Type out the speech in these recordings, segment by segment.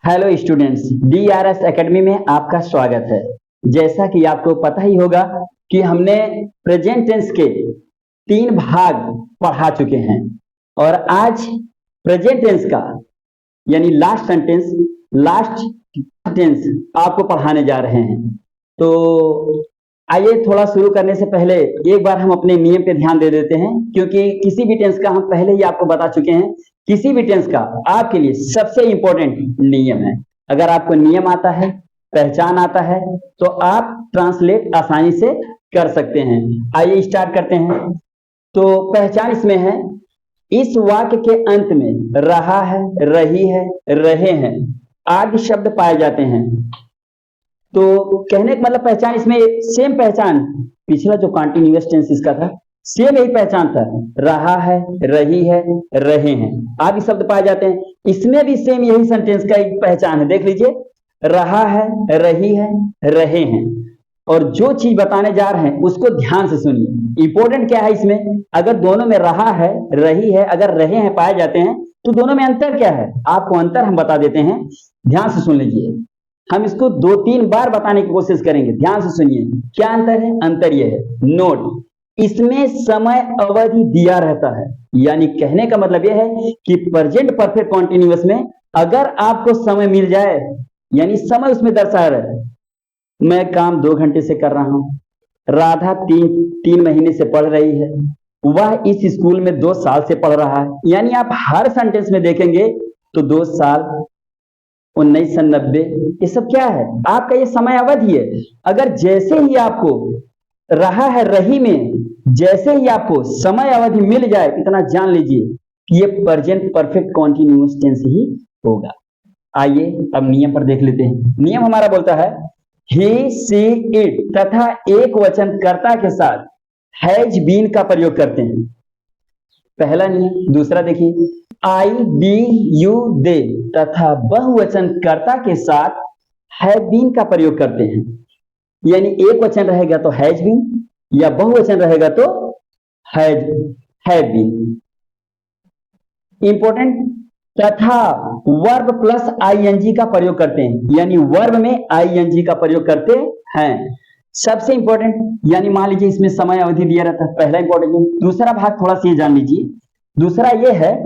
Hello students, DRS academy में आपका स्वागत है। जैसा कि आपको पता ही होगा कि हमने प्रेजेंट टेंस के 3 भाग पढ़ा चुके हैं और आज प्रेजेंट टेंस का यानी लास्ट टेंस आपको पढ़ाने जा रहे हैं। तो आइए थोड़ा शुरू करने से पहले एक बार हम अपने नियम पे ध्यान दे देते हैं, क्योंकि किसी भी टेंस का हम पहले ही आपको बता चुके हैं। किसी भी टेंस का आपके लिए सबसे इंपॉर्टेंट नियम है। अगर आपको नियम आता है, पहचान आता है, तो आप ट्रांसलेट आसानी से कर सकते हैं। आइए स्टार्ट करते हैं। तो पहचान इसमें है, इस वाक्य के अंत में रहा है, रही है, रहे हैं आदि शब्द पाए जाते हैं। तो कहने का मतलब पहचान इसमें सेम पहचान पिछला जो कॉन्टिन्यूअस टेंस इसका था, सेम यही पहचान था। रहा है, रही है, रहे हैं आदि शब्द पाए जाते हैं। इसमें भी सेम यही सेंटेंस का एक पहचान है। देख लीजिए, रहा है, रही है, रहे हैं। और जो चीज बताने जा रहे हैं उसको ध्यान से सुनिए। इंपॉर्टेंट क्या है इसमें, अगर दोनों में रहा है, रही है, अगर रहे हैं पाए जाते हैं, तो दोनों में अंतर क्या है आपको अंतर हम बता देते हैं। ध्यान से सुन लीजिए, हम इसको 2-3 बार बताने की कोशिश करेंगे। ध्यान से सुनिए, क्या अंतर है। अंतर यह है, नोट, इसमें समय अवधि दिया रहता है। यानी कहने का मतलब यह है कि प्रेजेंट परफेक्ट कॉन्टिन्यूअस में अगर आपको समय मिल जाए, यानी समय उसमें दर्शाया रहे, मैं काम 2 घंटे से कर रहा हूं, राधा 3 महीने से पढ़ रही है, वह इस स्कूल में 2 साल से पढ़ रहा है। यानी आप हर सेंटेंस में देखेंगे तो 2 साल, 1990, ये सब क्या है, आपका ये समय अवधि है। अगर जैसे ही आपको रहा है, रही में जैसे ही आपको समय अवधि मिल जाए, इतना जान लीजिए कि ये प्रेजेंट परफेक्ट कॉन्टिन्यूअस टेंस ही होगा। आइए अब नियम पर देख लेते हैं। नियम हमारा बोलता है, ही, सी, इट तथा एक वचन कर्ता के साथ हैज बीन का प्रयोग करते हैं। पहला नियम। दूसरा देखिए, आई, बी, यू, दे तथा बहुवचन कर्ता के साथ हैव बीन का प्रयोग करते हैं। यानी एक वचन रहेगा तो हैज बीन, या बहुवचन रहेगा तो हैव बीन। इंपॉर्टेंट, तथा वर्ब प्लस आईएनजी का प्रयोग करते हैं। यानी वर्ब में आईएनजी का प्रयोग करते हैं। सबसे इंपॉर्टेंट, यानी मान लीजिए इसमें समय अवधि दिया रहता है, पहला इंपॉर्टेंट। दूसरा भाग थोड़ा सा ये जान लीजिए। दूसरा ये है,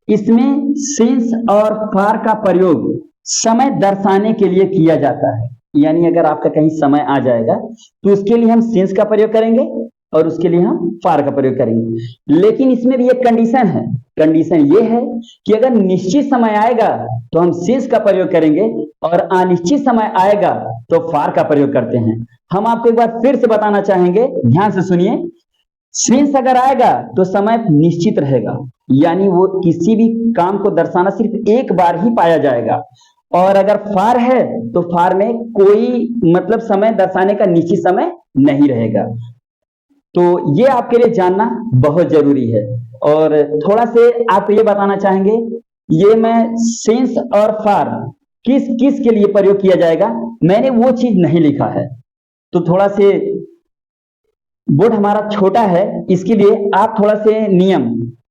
इसमें सिंस और फॉर का प्रयोग समय दर्शाने के लिए किया जाता है। यानी अगर आपका कहीं समय आ जाएगा तो उसके लिए हम सिंस का प्रयोग करेंगे और उसके लिए हम फॉर का प्रयोग करेंगे। लेकिन इसमें भी एक कंडीशन है। कंडीशन ये है कि अगर निश्चित समय आएगा तो हम सिंस का प्रयोग करेंगे और अनिश्चित समय आएगा तो फॉर का प्रयोग करते हैं। हम आपको एक बार फिर से बताना चाहेंगे, ध्यान से सुनिए। सिंस अगर आएगा तो समय निश्चित रहेगा, यानी वो किसी भी काम को दर्शाना सिर्फ एक बार ही पाया जाएगा। और अगर फार है तो फार में कोई मतलब समय दर्शाने का निश्चित समय नहीं रहेगा। तो ये आपके लिए जानना बहुत जरूरी है। और थोड़ा से आपको ये बताना चाहेंगे, ये मैं सिंस और फार किस किस के लिए प्रयोग किया जाएगा, मैंने वो चीज नहीं लिखा है। तो थोड़ा से बोर्ड हमारा छोटा है, इसके लिए आप थोड़ा से नियम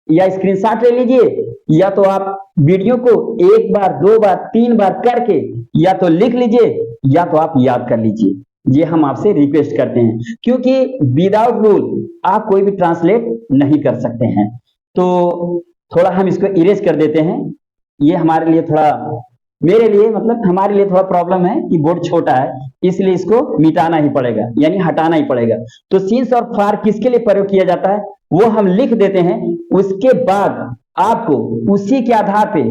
या स्क्रीनशॉट ले लीजिए, या तो आप वीडियो को 1 बार, 2 बार, 3 बार करके या तो लिख लीजिए या तो आप याद कर लीजिए। ये हम आपसे रिक्वेस्ट करते हैं, क्योंकि विदाउट रूल आप कोई भी ट्रांसलेट नहीं कर सकते हैं। तो थोड़ा हम इसको इरेज कर देते हैं। ये हमारे लिए थोड़ा, मेरे लिए मतलब हमारे लिए थोड़ा प्रॉब्लम है कि बोर्ड छोटा है, इसलिए इसको मिटाना ही पड़ेगा, यानी हटाना ही पड़ेगा। तो सिंस और फॉर किसके लिए प्रयोग किया जाता है वो हम लिख देते हैं। उसके बाद आपको उसी के आधार पे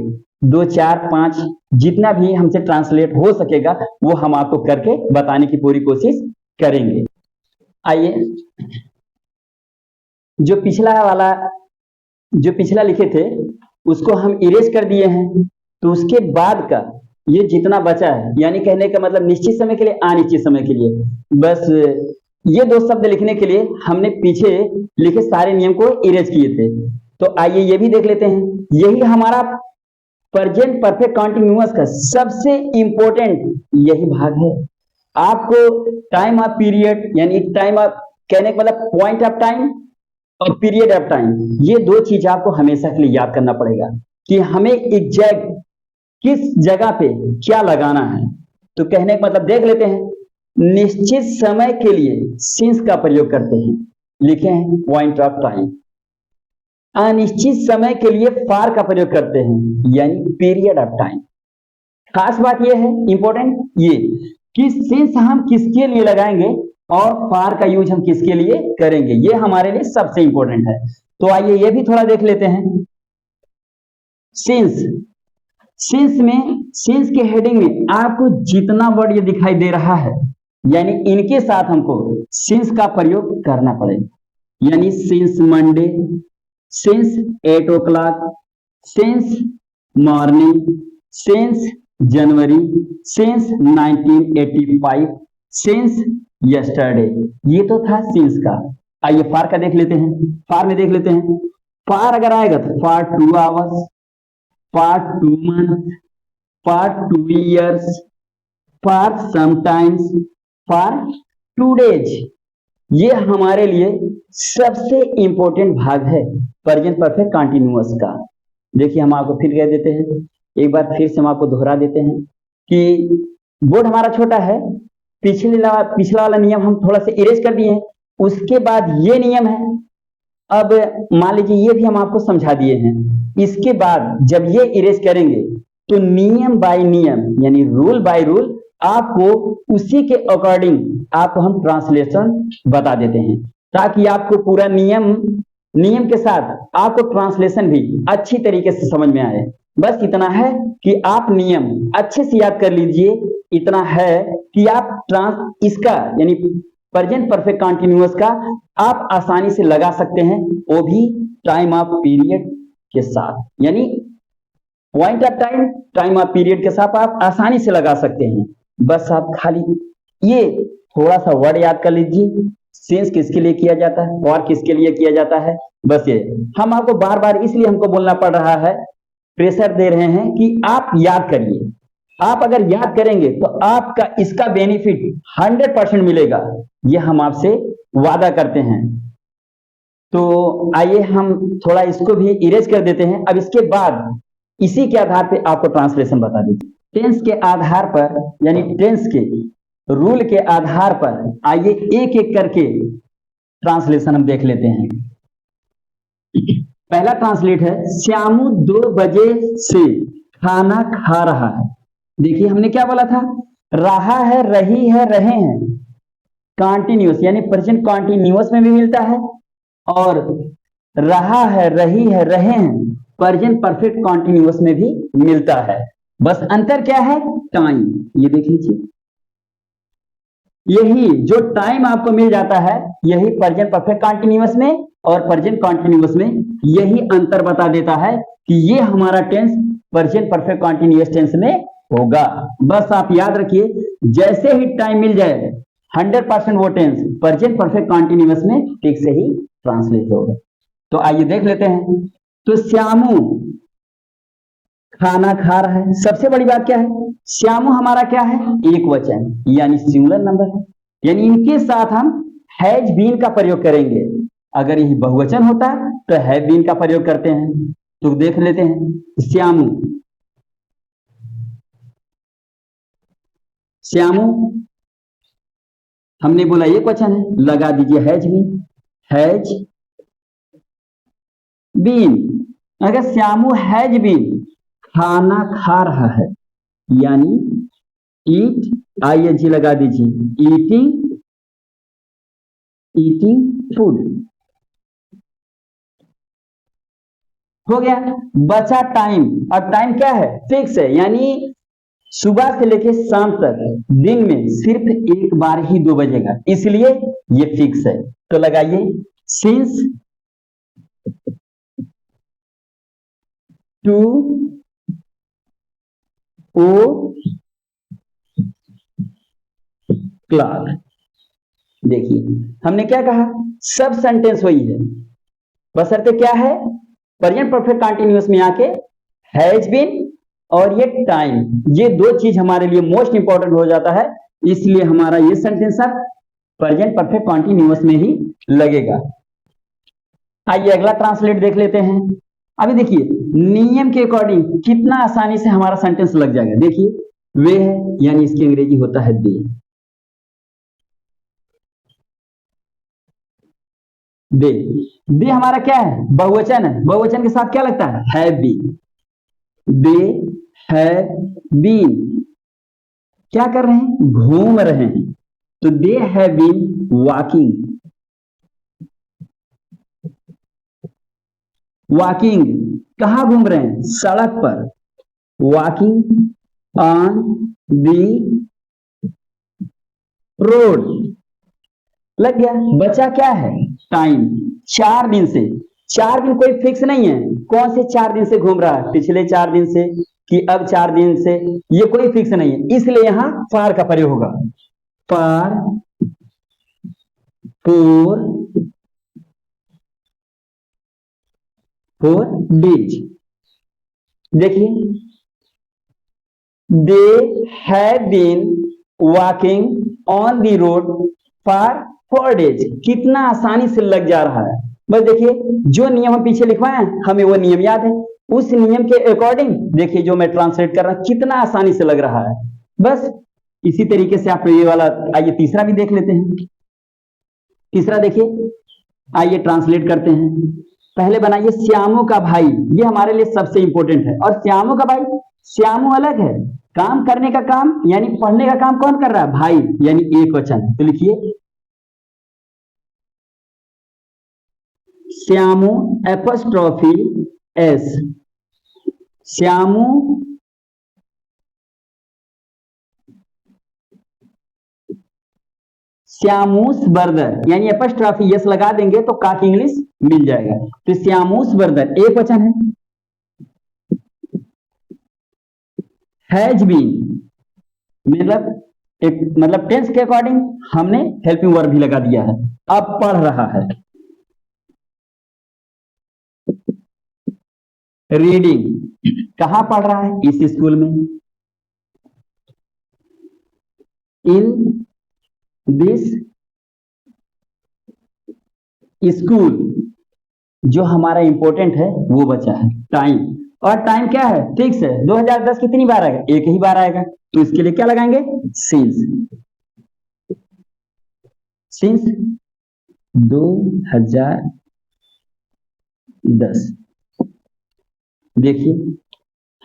2, 4, 5 जितना भी हमसे ट्रांसलेट हो सकेगा वो हम आपको करके बताने की पूरी कोशिश करेंगे। आइए, जो पिछला लिखे थे उसको हम इरेज कर दिए हैं। तो उसके बाद का ये जितना बचा है, यानी कहने का मतलब निश्चित समय के लिए, अनिश्चित समय के लिए, बस ये 2 शब्द लिखने के लिए हमने पीछे लिखे सारे नियम को इरेज किए थे। तो आइए ये भी देख लेते हैं। यही हमारा प्रेजेंट परफेक्ट कॉन्टिन्यूअस का सबसे इंपॉर्टेंट यही भाग है। आपको टाइम ऑफ पीरियड, यानी टाइम ऑफ कहने का मतलब पॉइंट ऑफ टाइम और पीरियड ऑफ टाइम, ये 2 चीज आपको हमेशा के लिए याद करना पड़ेगा कि हमें एग्जैक्ट किस जगह पे क्या लगाना है। तो कहने का मतलब देख लेते हैं, निश्चित समय के लिए सिंस का प्रयोग करते हैं, लिखे हैं पॉइंट ऑफ टाइम। अनिश्चित समय के लिए फार का प्रयोग करते हैं, यानी पीरियड ऑफ टाइम। खास बात यह है, इंपॉर्टेंट ये, कि सिंस हम किसके लिए लगाएंगे और फार का यूज हम किसके लिए करेंगे, ये हमारे लिए सबसे इंपॉर्टेंट है। तो आइए ये भी थोड़ा देख लेते हैं। सिंस, सिंस में, सिंस के हेडिंग में आपको जितना वर्ड ये दिखाई दे रहा है, यानी इनके साथ हमको सिंस का प्रयोग करना पड़ेगा, यानी since Monday, since 8 o'clock, since morning, since January, since 1985, since yesterday. ये तो था सिंस का। आइए फार का देख लेते हैं। फार में देख लेते हैं, फार अगर आएगा तो फार 2 hours, फार 2 months, फार 2 years, फार समटाइम्स, फार 2 days। ये हमारे लिए सबसे इंपॉर्टेंट भाग है प्रेजेंट परफेक्ट कंटीन्यूअस का। देखिए हम आपको फिर कह देते हैं, एक बार फिर से हम आपको दोहरा देते हैं कि बोर्ड हमारा छोटा है, पिछला वाला नियम हम थोड़ा सा इरेज कर दिए हैं, उसके बाद ये नियम है। अब मान लीजिए ये भी हम आपको समझा दिए हैं, इसके बाद जब ये इरेज करेंगे तो नियम बाय नियम, यानी रूल बाय रूल, आपको उसी के अकॉर्डिंग आपको हम ट्रांसलेशन बता देते हैं, ताकि आपको पूरा नियम के साथ आपको ट्रांसलेशन भी अच्छी तरीके से समझ में आए। बस इतना है कि आप नियम अच्छे से याद कर लीजिए। इतना है कि आप इसका यानी प्रेजेंट परफेक्ट कंटीन्यूअस का आप आसानी से लगा सकते हैं, वो भी टाइम ऑफ पीरियड के साथ, यानी point of time, time of period के साथ आप आसानी से लगा सकते हैं। बस आप खाली ये थोड़ा सा वर्ड याद कर लीजिए, सिंस किसके लिए किया जाता है और किसके लिए किया जाता है। बस ये हम आपको बार बार इसलिए हमको बोलना पड़ रहा है, प्रेशर दे रहे हैं कि आप याद करिए। आप अगर याद करेंगे तो आपका इसका बेनिफिट 100% मिलेगा, ये हम आपसे वादा करते हैं। तो आइए हम थोड़ा इसको भी इरेज कर देते हैं। अब इसके बाद इसी के आधार पे आपको ट्रांसलेशन बता दीजिए। टेंस के आधार पर, यानी टेंस के रूल के आधार पर आइए एक एक करके ट्रांसलेशन हम देख लेते हैं। पहला ट्रांसलेट है, श्यामू 2 बजे से खाना खा रहा है। देखिए हमने क्या बोला था, रहा है, रही है, रहे हैं, कॉन्टिन्यूअस यानी प्रेजेंट कॉन्टिन्यूअस में भी मिलता है, और रहा है, रही है, रहे हैं प्रेजेंट परफेक्ट कॉन्टिन्यूअस में भी मिलता है। बस अंतर क्या है, टाइम। ये देख लीजिए, यही जो टाइम आपको मिल जाता है, यही प्रेजेंट परफेक्ट कॉन्टिन्यूअस में और प्रेजेंट कॉन्टिन्यूअस में यही अंतर बता देता है कि ये हमारा tense present perfect continuous tense में होगा। बस आप याद रखिए, जैसे ही टाइम मिल जाए 100% वो टेंस प्रेजेंट परफेक्ट कॉन्टिन्यूअस में ठीक से ही ट्रांसलेट होगा। तो आइए देख लेते हैं। तो श्यामू खाना खा रहा है। सबसे बड़ी बात क्या है, श्यामू हमारा क्या है, एक वचन यानी सिंगुलर नंबर है, यानी इनके साथ हम हैज बीन का प्रयोग करेंगे। अगर यही बहुवचन होता तो हैव बीन का प्रयोग करते हैं। तो देख लेते हैं, श्यामू, श्यामू हमने बोला एक वचन है, लगा दीजिए हैज बीन, हैज बीन। अगर श्यामू हैज बीन खाना खा रहा है, यानी ईट, आईएनजी लगा दीजिए, ईटिंग फूड हो गया। बचा टाइम, और टाइम क्या है, फिक्स है, यानी सुबह से लेकर शाम तक दिन में सिर्फ एक बार ही 2 बजेगा, इसलिए ये फिक्स है। तो लगाइए सिंस 2 o'clock। देखिए हमने क्या कहा, सब सेंटेंस वही है, बशर्ते क्या है, प्रेजेंट परफेक्ट कंटीन्यूअस में आके हैज बीन और ये टाइम, ये 2 चीज हमारे लिए मोस्ट इंपॉर्टेंट हो जाता है, इसलिए हमारा ये सेंटेंस अब प्रेजेंट परफेक्ट कंटीन्यूअस में ही लगेगा। आइए अगला ट्रांसलेट देख लेते हैं। अभी देखिए नियम के अकॉर्डिंग कितना आसानी से हमारा सेंटेंस लग जाएगा। देखिए वे है यानी इसकी अंग्रेजी होता है दे। दे दे हमारा क्या है, बहुवचन है। बहुवचन के साथ क्या लगता है, have been. They have been क्या कर रहे हैं, घूम रहे हैं। तो they have been walking. Walking कहां घूम रहे हैं, सड़क पर। Walking on the road. लग गया। बचा क्या है, टाइम। 4 दिन से, 4 दिन कोई फिक्स नहीं है। कौन से 4 दिन से घूम रहा है, पिछले 4 दिन से कि अब 4 दिन से, ये कोई फिक्स नहीं है। इसलिए यहां फार का प्रयोग होगा। For, four days. देखिए they have been walking on the road for 4 days. कितना आसानी से लग जा रहा है। बस देखिए जो नियम हम पीछे लिखवाए हैं हमें वो नियम याद है, उस नियम के अकॉर्डिंग देखिए जो मैं ट्रांसलेट कर रहा हूं कितना आसानी से लग रहा है। बस इसी तरीके से आप ये वाला, आइए तीसरा भी देख लेते हैं। तीसरा देखिए, आइए ट्रांसलेट करते हैं। पहले बनाइए श्यामू का भाई, ये हमारे लिए सबसे इंपॉर्टेंट है। और श्यामू का भाई, श्यामू अलग है, काम करने का काम यानी पढ़ने का काम कौन कर रहा है, भाई यानी एक वचन। तो लिखिए Shyamu apostrophe S. Shyamu श्यामूस bother यानी एपॉस्ट्रोफी यस लगा देंगे तो काक इंग्लिश मिल जाएगा। तो श्यामूस बर्दर एक वचन है। हैज बीन मतलब टेंस के अकॉर्डिंग हमने हेल्पिंग वर्ब भी लगा दिया है। अब पढ़ रहा है, रीडिंग कहां पढ़ रहा है, इस स्कूल में। इन दिस स्कूल, जो हमारा इंपॉर्टेंट है वो बचा है टाइम। और टाइम क्या है, फिक्स है। 2010 कितनी बार आएगा, एक ही बार आएगा। तो इसके लिए क्या लगाएंगे, सिंस। सिंस 2010। देखिए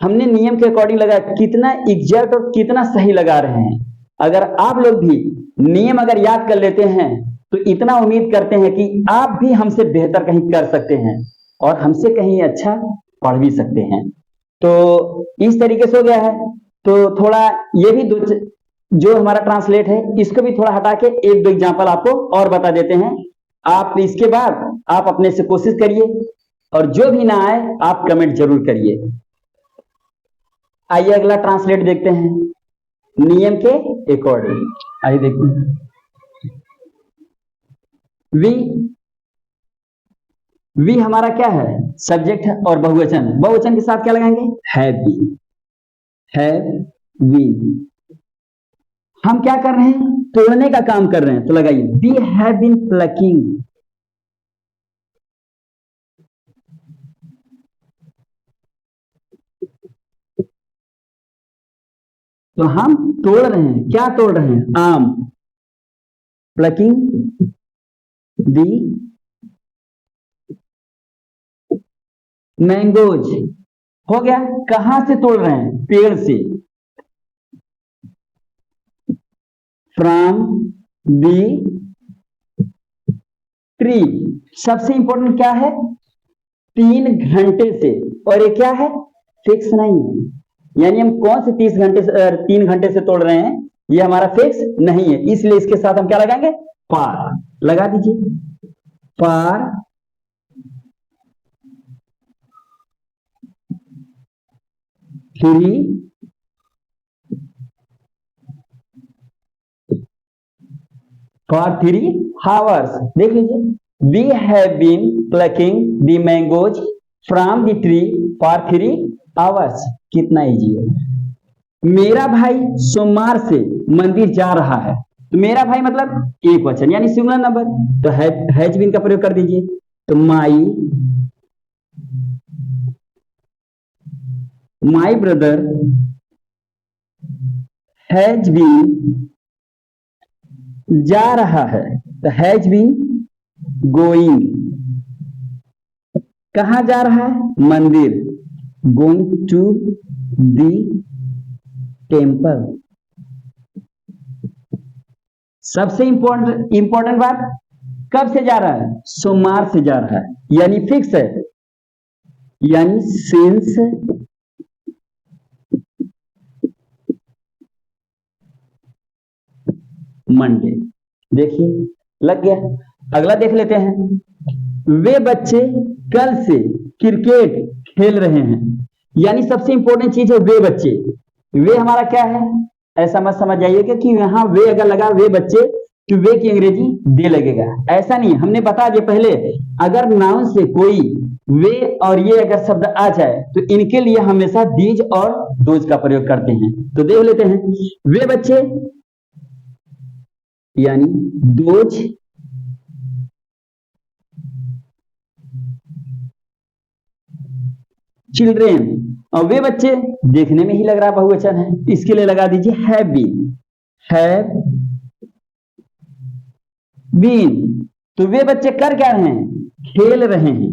हमने नियम के अकॉर्डिंग लगाया, कितना एग्जैक्ट और कितना सही लगा रहे हैं। अगर आप लोग भी नियम अगर याद कर लेते हैं तो इतना उम्मीद करते हैं कि आप भी हमसे बेहतर कहीं कर सकते हैं और हमसे कहीं अच्छा पढ़ भी सकते हैं। तो इस तरीके से हो गया है। तो थोड़ा ये भी जो हमारा ट्रांसलेट है इसको भी थोड़ा हटा के एक दो एग्जांपल आपको और बता देते हैं। आप इसके बाद आप अपने से कोशिश करिए और जो भी ना आए आप कमेंट जरूर करिए। आइए अगला ट्रांसलेट देखते हैं नियम के अकॉर्डिंग। आइए देखते हैं। वी हमारा क्या है, सब्जेक्ट है और बहुवचन है। बहुवचन के साथ क्या लगाएंगे, हैव बीन। हैव बीन हम क्या कर रहे हैं, तोड़ने का काम कर रहे हैं। तो लगाइए वी हैव बीन प्लकिंग। तो हम तोड़ रहे हैं, क्या तोड़ रहे हैं, आम। प्लकिंग दी मैंगोज। हो गया। कहां से तोड़ रहे हैं, पेड़ से। From the tree. सबसे इंपॉर्टेंट क्या है, 3 घंटे से। और ये क्या है, फिक्स नहीं है। यानी हम कौन से 3 घंटे से तोड़ रहे हैं ये हमारा फिक्स नहीं है। इसलिए इसके साथ हम क्या लगाएंगे, पार लगा दीजिए। पार 3 hours। देख लीजिए we have been plucking the mangoes from the tree for 3 hours। कितना इजी है। मेरा भाई सोमवार से मंदिर जा रहा है। तो मेरा भाई मतलब एक वचन यानी सिंगुलर नंबर। तो हैज बीन का प्रयोग कर दीजिए। तो माई माई ब्रदर हैज बीन, जा रहा है तो हैज बीन गोइंग, कहां जा रहा है, मंदिर, गोइंग टू दी टेम्पल। सबसे इंपॉर्टेंट बात, कब से जा रहा है, सोमवार से जा रहा है, यानी फिक्स है, यानी सिंस मंडे। देखिए लग गया। अगला देख लेते हैं। वे बच्चे कल से क्रिकेट खेल रहे हैं, यानी सबसे इंपॉर्टेंट चीज है वे बच्चे। वे हमारा क्या है, ऐसा मत समझ जाइएगा कि यहाँ वे अगर लगा वे बच्चे तो वे की अंग्रेजी दे लगेगा, ऐसा नहीं। हमने बता दिया पहले, अगर नाउन से कोई वे और ये अगर शब्द आ जाए तो इनके लिए हमेशा दीज और दोज का प्रयोग करते हैं। तो देख लेते हैं, वे बच्चे यानी दोज चिल्ड्रेन, और वे बच्चे देखने में ही लग रहा बहुवचन है, इसके लिए लगा दीजिए हैव बीन, हैव बीन। तो वे बच्चे कर क्या रहे हैं, खेल रहे हैं।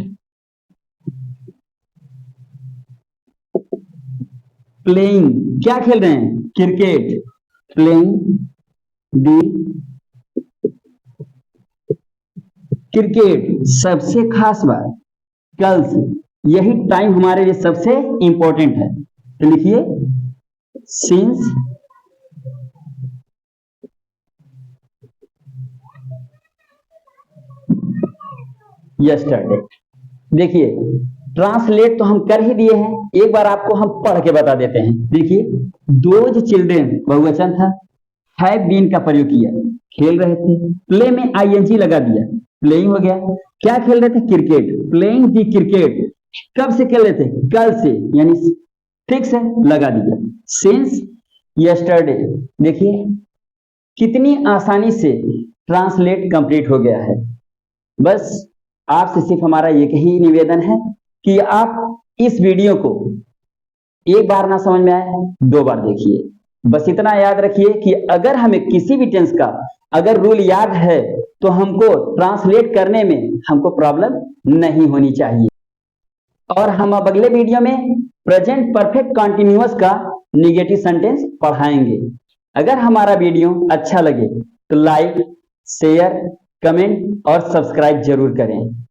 प्लेइंग, क्या खेल रहे हैं, क्रिकेट, प्लेइंग दी क्रिकेट। सबसे खास बात, कल से, यही टाइम हमारे लिए सबसे इंपॉर्टेंट है। तो लिखिए सिंस यस्टरडे। देखिए ट्रांसलेट तो हम कर ही दिए हैं, एक बार आपको हम पढ़ के बता देते हैं। देखिए दोज चिल्ड्रेन बहुवचन था, हैव बीन का प्रयोग किया, खेल रहे थे, प्ले में आईएनजी लगा दिया, प्लेइंग हो गया। क्या खेल रहे थे, क्रिकेट, प्लेइंग दी क्रिकेट। कब से खेल रहे थे, कल से, यानी फिक्स है, लगा दिया सिंस यस्टरडे। देखिए कितनी आसानी से ट्रांसलेट कंप्लीट हो गया है। बस आपसे सिर्फ हमारा एक ही निवेदन है कि आप इस वीडियो को एक बार ना समझ में आए, दो बार देखिए। बस इतना याद रखिए कि अगर हमें किसी भी टेंस का अगर रूल याद है तो हमको ट्रांसलेट करने में हमको प्रॉब्लम नहीं होनी चाहिए। और हम अब अगले वीडियो में प्रेजेंट परफेक्ट कंटिन्यूअस का निगेटिव सेंटेंस पढ़ाएंगे। अगर हमारा वीडियो अच्छा लगे तो लाइक, शेयर, कमेंट और सब्सक्राइब जरूर करें।